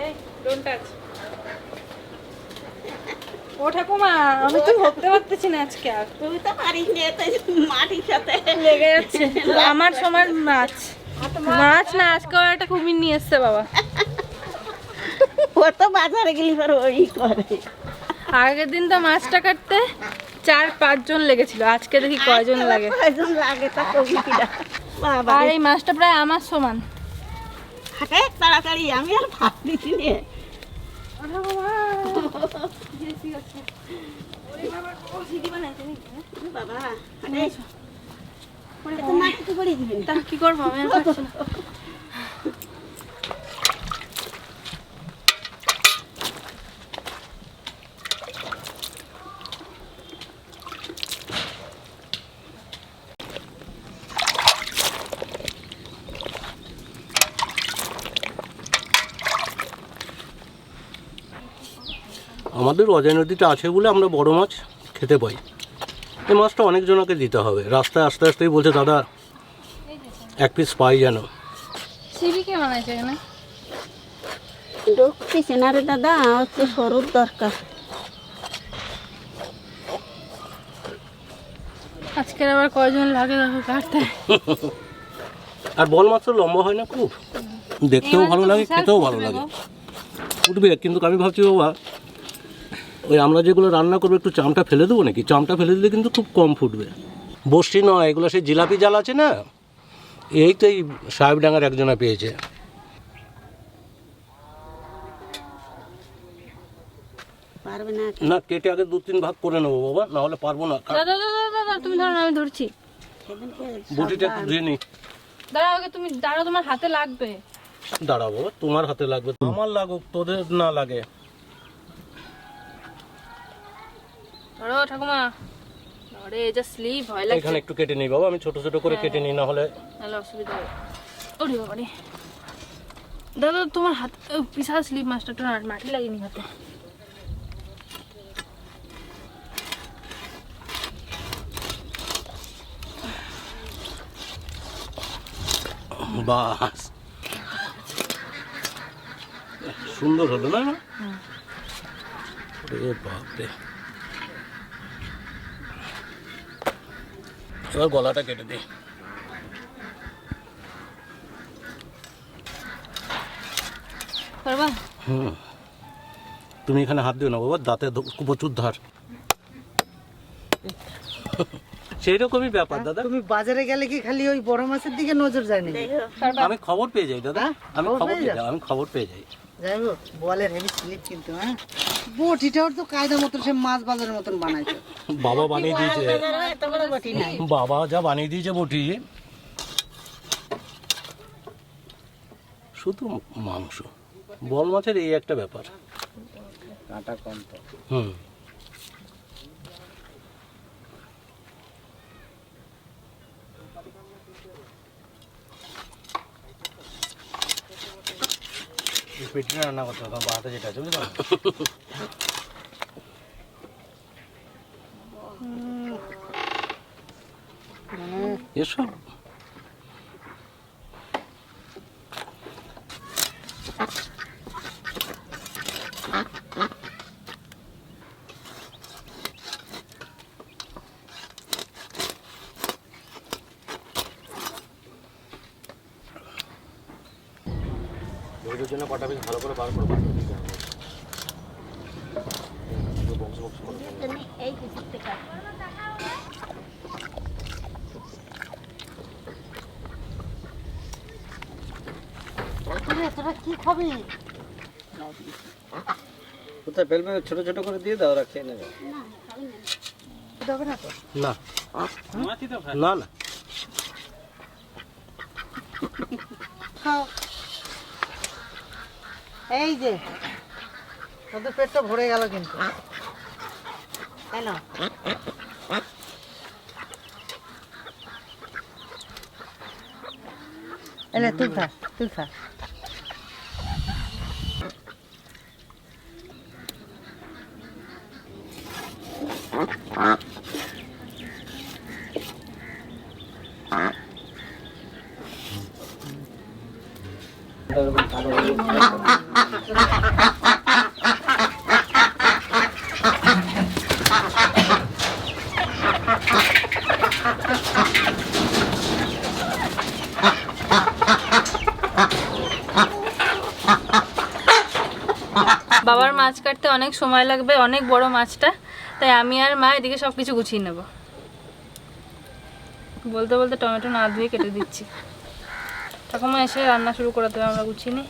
এই don't touch. ও ঠাকুমা, আমি তো ভাবতে পারতেছি না আজকে আর। তুমি তো পারিস নি, তাই মাটির সাথে লেগে যাচ্ছে আমার সমান মাছ। মাছ না, আজকে ওর একটা কুমির নিয়ে এসছে বাবা। ও তো বাজারে গেলি পর ওই করে। আগের দিন তো মাছটা কাটতে 4-5 জন লেগেছিল, আজকে দেখি কয়জন লাগে। কয়জন লাগে তা কবি কিনা। বাবা আর এই মাছটা প্রায় আমার সমান। হাটে তাড়াতাড়ি, আমি আর ভাত দিচ্ছি নে। বাবা হাটে তো মাটিতে পড়ে দিবেন। তা কি করবো আমি আর পারছি না। আমাদের অজয় নদীটা আছে বলে আমরা বড় মাছ খেতে পাই। এই মাছটা অনেকজনকে দিতে হবে। রাস্তায় আস্তে আস্তেই বলছে দাদা 1 পিস পাই যেন। সিবি কে বানাইছে এখানে? ঢুকতেছে না রে দাদা, হচ্ছে সরুর দরকার। আজকের আবার কয়জন লাগে দেখো কাটতে। আর বল মাছ তো লম্বা হয় না খুব, দেখতেও ভালো লাগে, খেতেও ভালো লাগে। উঠবে, কিন্তু আমি ভাবছি বাবা ওই আমরা যেগুলো রান্না করবো একটু চামটা ফেলে দেবো নাকি? চামটা ফেলে দিলে কিন্তু খুব কম ফুটবে। বসছি নয়, এগুলো সেই জিলাপি জাল আছে না, এই তো এই সাহেবডাঙ্গার একজনা পেয়েছে। পারবে না না, কেটে আগে 2-3 ভাগ করে নেবো বাবা, না হলে পারবো না। দাদা তুমি ধরো না, আমি ধরছি। বটিটা একটু ধুয়ে নি। দাঁড়াও আগে, তুমি দাঁড়াও, তোমার হাতে লাগবে। দাঁড়াও বাবা, তোমার হাতে লাগবে, আমার লাগুক, তোদের না লাগে। ধরো ঠাকুমা। আরে এই যে স্লিপ হয় লাগে। এখানে একটু কেটে নিই বাবা, আমি ছোট ছোট করে কেটে নিই, না হলে তাহলে অসুবিধা হবে। ওরে বাবা রে দাদা, তোমার হাত বিশাল স্লিপ, মাছটা একটু মাটি লাগেনি হাতে। বাস সুন্দর হলো না? বাপরে, এবার গলাটা কেটে দিই। পারবা? তুমি এখানে হাত দিও না বাবা, দাঁতে প্রচুর ধার। সেই রকমই ব্যাপার দাদা। তুমি বাজারে গেলে কি খালি ওই বড় মাছের দিকে নজর যায় না? আমি খবর পেয়ে যাই দাদা, আমি খবর পেয়ে যাই। যাই হোক, বলের হেভি স্লিপ কিন্তু। হ্যাঁ, বটিটাও তো কায়দা মতন সে মাছ বাজারের মতন বানাইছে। বাবা বানিয়ে দিয়েছে, এত বড় বটি নাই। বাবা যা বানিয়ে দিয়েছে বটি, শুধু মাংস। বল মাছের এই একটা ব্যাপার, কাঁটা কম তো। পেটে রান্না করতে হবে, বাড়াতে যেটা আছে বুঝতে পারো। এসো, ওইটার জন্য কটা পিস ভালো করে বার করবো। এই কিছু থেকে তোরা কি খাবি? কোথায় ফেলবে? ছোট ছোট করে দিয়ে দাও, ওরা খেয়ে নেবে। না না না, খাও। এই যে তোদের পেটটা ভরে গেল কিন্তু। কেন? এলে তুই খা, তুই খা। বাবার মাছ কাটতে অনেক সময় লাগবে, অনেক বড় মাছটা, তাই আমি আর মা এদিকে সব কিছু গুছিয়ে নেব। বলতে বলতে টমেটো না ধুয়ে কেটে দিচ্ছি। ঠাকুমা এসে রান্না শুরু করে দেবে, আমরা গুছিয়ে নিই।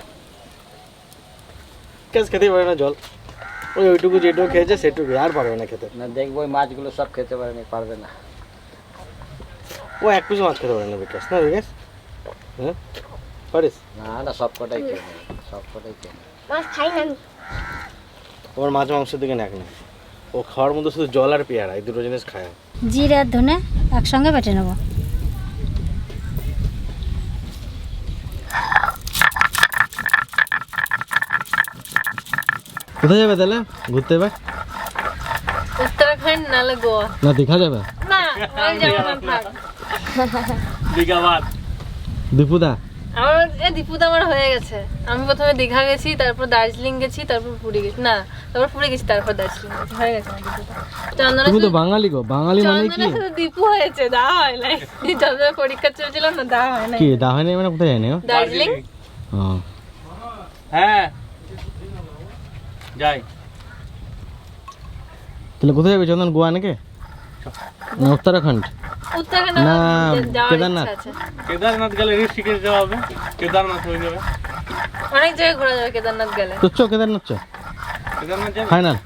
কেস খেতেই পারে না জল, ওইটুকু যেটুকু খেয়েছে সেটুকু, আর পারবে না খেতে। না দেখবো ওই মাছগুলো সব খেতে পারবে না। ও এক পিস মাছ খেতে পারে না বিকাশ, না বিকাশ? হ্যাঁ পারিস? না সব কটাই খেয়ে নেবে, সব কটাই খেয়ে নেবে। মাছ খাই না আমি। ওর মাছ মাংসের দিকে নাক নেই, ও খাওয়ার মধ্যে শুধু জল আর পেয়ারা, এই দুটো জিনিস খায়। জিরে আর ধনে একসঙ্গে বেটে নেব। কোথায় যাবে তাহলে ঘুরতে এবার? উত্তরাখণ্ড নালে গোয়া। না দীঘা যাবে? না ওই যাবো না, থাক। দীঘাবাদ দীপুদা আমার দীপুদা আমার হয়ে গেছে। আমি প্রথমে দীঘা গেছি, তারপর দার্জিলিং গেছি, তারপর পুরী গেছি, না তারপর পুরী গেছি, তারপর দার্জিলিং গেছি, হয়ে গেছে আমার দীপুদা। চন্দনা তুমি তো বাঙালি গো, বাঙালি মানে কি? চন্দনা শুধু দীপু হয়েছে, দা হয় নাই। চন্দনা পরীক্ষা চলছিল না, দা হয় নাই। কি দা হয় না মানে কোথায় যায় না? দার্জিলিং। হ্যাঁ যাই। তাহলে কোথায় যাবে চন্দন? গোয়া নাকি না উত্তরাখণ্ড? উত্তরাখণ্ড না, যাওয়ার কেদারনাথ? ইচ্ছা আছে। কেদারনাথ গেলে ঋষিকেশ যাওয়া হবে, কেদারনাথ হয়ে যাবে। অনেক জায়গায় ঘোরা যাবে কেদারনাথ গেলে। তো চ কেদারনাথ চ, কেদারনাথ যাবে ফাইনাল।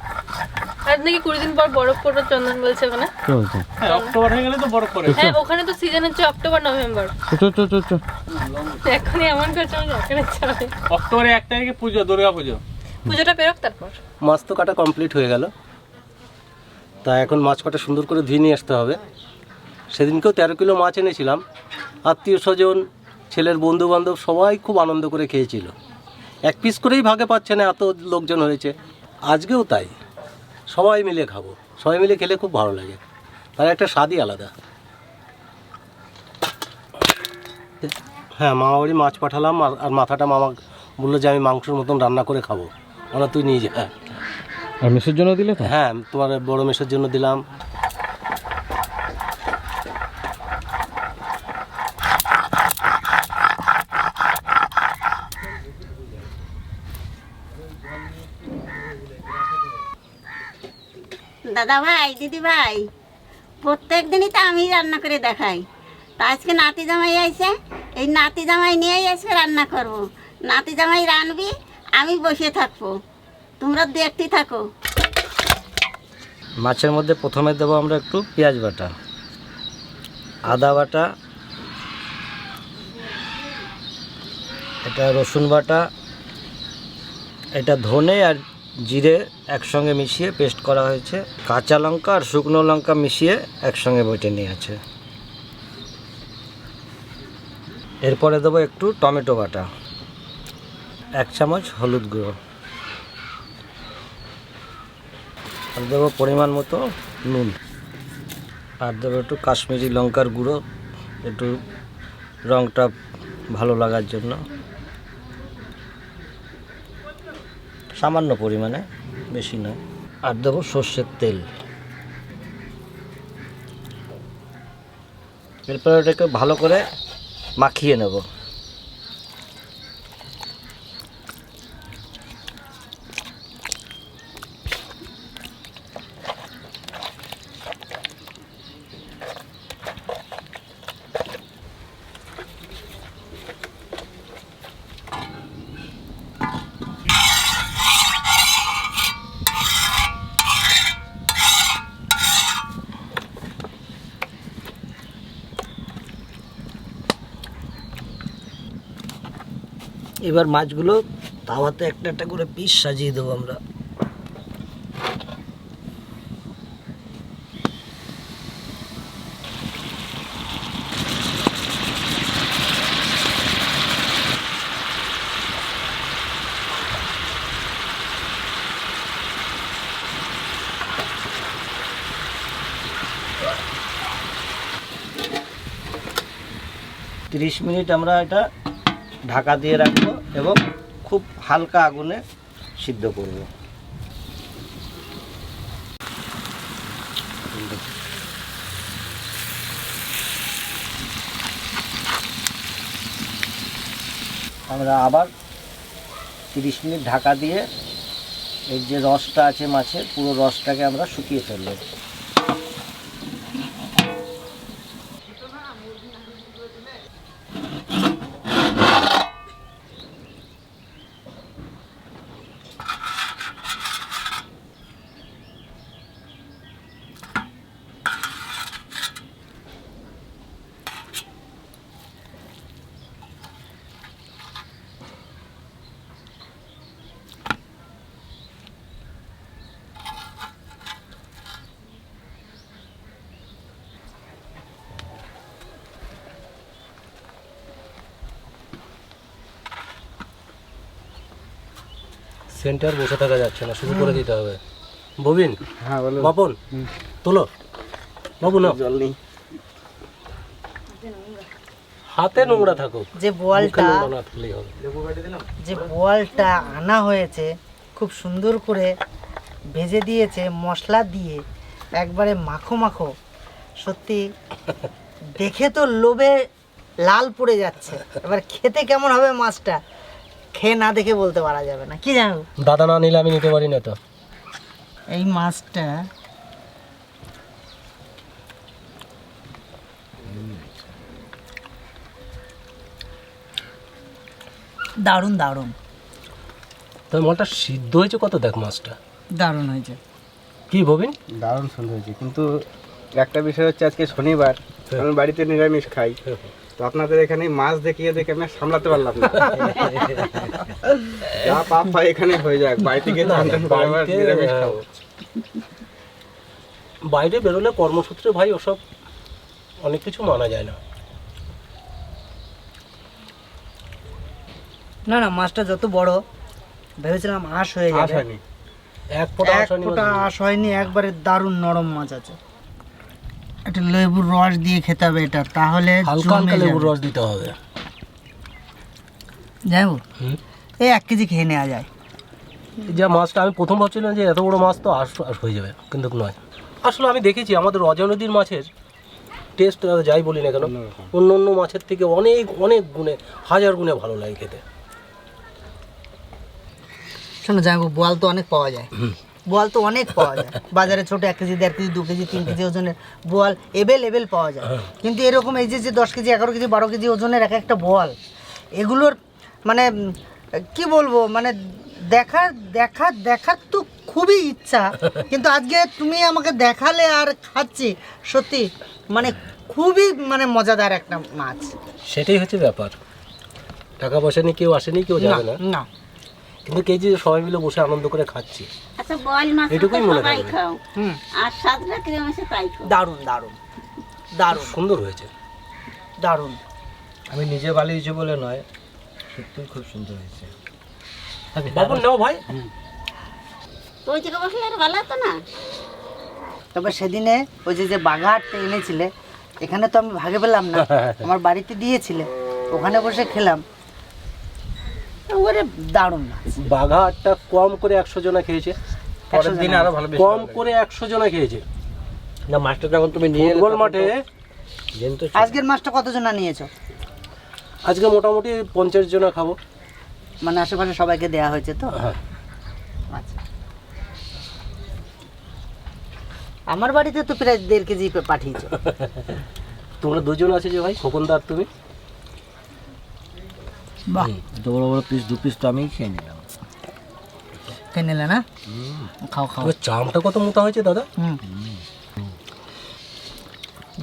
আর নাকি 20 দিন পর বরফ পড়বে, চন্দন বলছে ওখানে। কি বলছো? হ্যাঁ, অক্টোবর হয়ে গেলে তো বরফ পড়ে। হ্যাঁ ওখানে তো সিজন হচ্ছে অক্টোবর নভেম্বর। চ চ চ চ। এখনই এমন করছে আমি ওখানে যাবে। অক্টোবরে 1 তারিখে পুজো, দুর্গা পুজো। পুজোটা পেরোক তারপর। মাছ তো কাটা কমপ্লিট হয়ে গেল, তা এখন মাছ কাটা সুন্দর করে ধুয়ে নিয়ে আসতে হবে। সেদিনকেও 13 কিলো মাছ এনেছিলাম, আত্মীয় স্বজন, ছেলের বন্ধু বান্ধব সবাই খুব আনন্দ করে খেয়েছিল। এক পিস করেই ভাগে পাচ্ছে না, এত লোকজন হয়েছে। আজকেও তাই, সবাই মিলে খাবো, সবাই মিলে খেলে খুব ভালো লাগে, তার একটা স্বাদই আলাদা। হ্যাঁ মামা বাড়ি মাছ পাঠালাম, আর মাথাটা মামা বললো যে আমি মাংসের মতন রান্না করে খাবো, ওরা তুই নিয়ে যা। আর মেসের জন্য দিলে তো? হ্যাঁ তোমার বড় মেসের জন্য দিলাম। দাদা ভাই, দিদি ভাই, প্রত্যেক দিনই তো আমি রান্না করে দেখাই। তা আজকে নাতি জামাই আইছে, এই নাতি জামাই নিয়েই আজকে রান্না করব। নাতি জামাই রানবি, আমি বসে থাকবো, তোমরা দেখতে থাকো। মাছের মধ্যে প্রথমে দেবো আমরা একটু পেঁয়াজ বাটা, আদা বাটা, এটা রসুন বাটা, এটা ধনে আর জিরে একসঙ্গে মিশিয়ে পেস্ট করা হয়েছে, কাঁচা লঙ্কা আর শুকনো লঙ্কা মিশিয়ে একসঙ্গে বেটে নিয়েছে। এরপরে দেবো একটু টমেটো বাটা, 1 চামচ হলুদ গুঁড়ো, আর দেবো পরিমাণ মতো নুন, আর দেবো একটু কাশ্মীরি লঙ্কার গুঁড়ো, একটু রঙটা ভালো লাগার জন্য, সামান্য পরিমাণে, বেশি নয়। আর দেবো সর্ষের তেল। এরপর এটাকে ভালো করে মাখিয়ে নেব। এবার মাছগুলো তাওয়াতে একটা একটা করে পিস সাজিয়ে দেবো আমরা। মিনিট আমরা এটা ঢাকা দিয়ে রাখবো এবং খুব হালকা আগুনে সিদ্ধ করব। আমরা আবার 30 মিনিট ঢাকা দিয়ে এর যে রসটা আছে মাছের, পুরো রসটাকে আমরা শুকিয়ে ফেলবো। সেন্টার বসে থাকা যাচ্ছে না, শুরু করে দিতে হবে। ববিন, হ্যাঁ বলো। বাপন তোলো, বাবু না জল নেই। হাতে নোংরা থাকুক, যে মুখে বোয়ালটা নোংরা না থাকলেই হবে। যে বোয়ালটা আনা হয়েছে খুব সুন্দর করে ভেজে দিয়েছে মশলা দিয়ে, একবারে মাখো মাখো, সত্যি দেখে তো লোভে লাল পড়ে যাচ্ছে। এবার খেতে কেমন হবে মাছটা খেয়ে না দেখে বলতে পারা যাবে না, কি জানো। দাদা না নিলে আমি নিতে পারি না তো। এই মাছটা দারুণ দারুণ তো মাছটা সিদ্ধ হয়েছে কত, দেখ মাছটা দারুণ হয়েছে। কি ববিন? দারুণ সুন্দর হয়েছে, কিন্তু একটা বিষয় হচ্ছে আজকে শনিবার, আমি বাড়িতে নিরামিষ খাই, তো আপনাদের এখানে মাছ দেখিয়ে দেখে আমি আর সামলাতে পারলাম না। যা পাপ হয় এখানে হয়ে যাক, বাড়িতে গিয়ে তো আনতেন নিরামিষ খাবো। বাইরে বেরোলে কর্মসূত্রে ভাই ওসব অনেক কিছু মানা যায় না। না না, মাছটা যত বড় ভেবেছিলাম আঁশ হয়ে আশ যাবে, হয়নি। এক ফোঁটা এক আসানি ফোঁটা আঁশ হয়নি, একবারে দারুণ নরম মাছ আছে। একটা লেবুর রস দিয়ে খেতে হবে এটা, তাহলে হালকা হালকা লেবুর রস দিতে হবে। যাই হোক, হুম। এই 1 কেজি খেয়ে নেওয়া যায়। যা মাছটা আমি প্রথম ভাবছিলাম যে এত বড় মাছ তো আশ আশ হয়ে যাবে, কিন্তু নয়। আসলে আমি দেখেছি আমাদের অজয় নদীর মাছের টেস্ট যাই বলি না কেন, অন্য অন্য মাছের থেকে অনেক অনেক গুণে, হাজার গুণে ভালো লাগে খেতে। শোনো যাই হোক, বোয়াল তো অনেক পাওয়া যায়, বোয়াল তো অনেক পাওয়া যায় বাজারে, ছোট 1 কেজি 1.5 কেজি 2 কেজি 3 কেজি ওজনের বোয়াল এভেলেবেল পাওয়া যায়। কিন্তু এরকম এই যে 10 কেজি 11 কেজি 12 কেজি ওজনের এক একটা বোয়াল, এগুলোর মানে কি বলবো, মানে দেখার তো খুবই ইচ্ছা, কিন্তু আজকে তুমি আমাকে দেখালে আর খাচ্ছি, সত্যি মানে খুবই মানে মজাদার একটা মাছ। সেটাই হচ্ছে ব্যাপার, টাকা পয়সা নিয়ে কেউ আসেনি, কেউ যাবে না, না কিন্তু কেজি সবাই মিলে বসে আনন্দ করে খাচ্ছি। আচ্ছা বয়েল মাছ তো এটুকুই মনে সবাই থাকবে। খাও, হুম, আর সাজরা কিরম আছে তাই খাও। দারুণ দারুণ দারুণ সুন্দর হয়েছে। দারুণ। আমি নিজে বানিয়েছি বলে নয়, সত্যিই খুব সুন্দর হয়েছে। বাবুন নাও ভাই। তো ওই জায়গা বসলে আর ভালো হতো না। তবে সেদিনে ওই যে বাঘাটটা এনেছিলে, এখানে তো আমি ভাগে পেলাম না, আমার বাড়িতে দিয়েছিলে, ওখানে বসে খেলাম, ওরে দারুণ মাছ। বাঘা আটটা কম করে 100 জনা খেয়েছে, পরের দিন আরো ভালো, কম করে 100 জনা খেয়েছে। না, মাছটা যখন তুমি নিয়ে এলে ফুটবল তখন মাঠে তো জেন্ত ছিল। আজকের মাছটা কতজনা নিয়েছো? আজকে মোটামুটি 50 জনা খাবো। মানে আশেপাশে সবাইকে দেয়া হয়েছে তো? হ্যাঁ। আচ্ছা, আমার বাড়িতে তো প্রায় 1.5 কেজি পাঠিয়েছো। তোমরা দুজন আছে যে ভাই, খোকনদার তুমি। বাহ, এত বড় বড় পিস, 2 পিস তো আমি খেয়ে নিলাম। খেয়ে নিলে না? খাও খাও। তবে চামটা কত মোটা হয়েছে দাদা। হুম,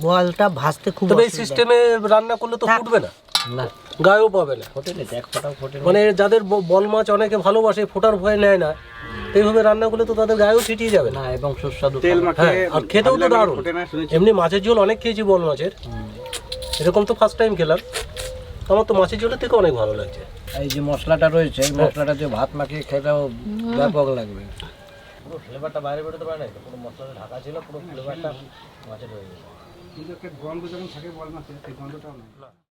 বোয়ালটা ভাজতে খুব তবে এই অসুবিধা। সিস্টেমে রান্না করলে তো থাক। ফুটবে না, না, গায়েও পাবে না। হোটেলে এক ফোটাও হোটেল মানে যাদের বল মাছ অনেকে ভালোবাসে, ফোটার ভয় নেয় না, তো এইভাবে রান্না করলে তো তাদের গায়েও ছিটিয়ে যাবে না। না, এবং সুস্বাদু তেল খাবার। মাখিয়ে হ্যাঁ, আর খেতেও তো ভাজলে দারুণ। ফোটে না শুনেছি। এমনি মাছের ঝোল অনেক খেয়েছি বল মাছের, এরকম তো ফার্স্ট টাইম খেলাম। আমার তো মাছের ঝোলের থেকে অনেক ভালো লাগছে। এই যে মশলাটা রয়েছে, এই মশলাটা দিয়ে ভাত মাখিয়ে খেলেও ব্যাপক লাগবে। পুরো ফ্লেভারটা বাইরে বেরোতে পারে না, পুরো মশলাটা ঢাকা ছিল, পুরো ফ্লেভারটা মাছের রয়ে গেছে। কিন্তু একটা গন্ধ যখন থাকে বল মাছের, সেই গন্ধটাও নাই।